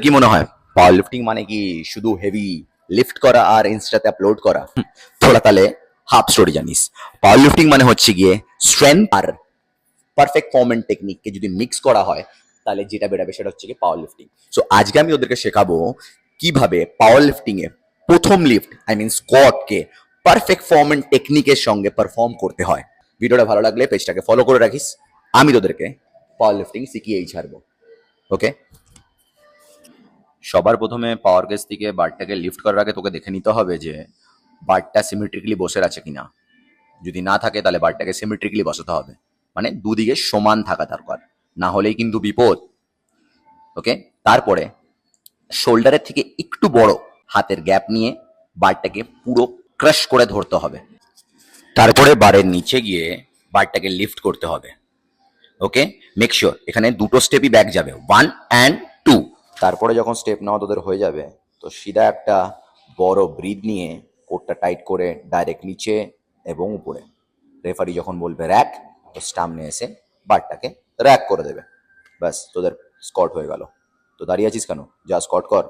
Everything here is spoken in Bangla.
কি মনে হয় পাওয়ার লিফটিং মানে কি শুধু হেভি লিফট করা আর ইনস্টাতে আপলোড করা? থোড়া তাহলে হাফ স্টোরি জানিস। পাওয়ার লিফটিং মানে হচ্ছে গিয়ে স্ট্রেংথ আর পারফেক্ট ফর্ম এন্ড টেকনিককে যদি মিক্স করা হয় তাহলে যেটা বেরাবে সেটা হচ্ছে কি পাওয়ার লিফটিং। সো আজকে আমি ওদেরকে শেখাবো কিভাবে পাওয়ার লিফটিং এ প্রথম লিফট স্কোয়াটকে পারফেক্ট ফর্ম এন্ড টেকনিকের সঙ্গে পারফর্ম করতে হয়। ভিডিওটা ভালো লাগলে পেজটাকে ফলো করে রাখিস। আমি তোদেরকে পাওয়ার লিফটিং শিখিয়েই ছাড়বো। ওকে, সবার প্রথমে পাওয়ার কেস থেকে বারটাকে লিফট করার আগে তোকে দেখে নিতে হবে যে বারটা সিমেট্রিক্যালি বসে আছে কিনা। যদি না থাকে তাহলে বারটাকে সিমেট্রিক্যালি বসাতে হবে, মানে দুদিকে সমান থাকা দরকার, না হলেই কিন্তু বিপদ। ওকে, তারপরে শোল্ডারের থেকে একটু বড় হাতের গ্যাপ নিয়ে বারটাকে পুরো ক্রাশ করে ধরতে হবে। তারপরে বারের নিচে গিয়ে বারটাকে লিফট করতে হবে। ওকে, মেক শিওর এখানে দুটো স্টেপই ব্যাক যাবে, 1 and 2। তারপরে যখন স্টেপ নেওয়া তোদের হয়ে যাবে তো সিধা একটা বড় ব্রিথ নিয়ে কোটটা টাইট করে ডাইরেক্ট নিচে এবং উপরে। রেফারি যখন বলবে র্যাক তো সামনে এসে বারটাকে র্যাক করে দেবে। ব্যাস তোদের স্কট হয়ে গেল। তো দাঁড়িয়ে আছিস কেন? যা স্কট কর।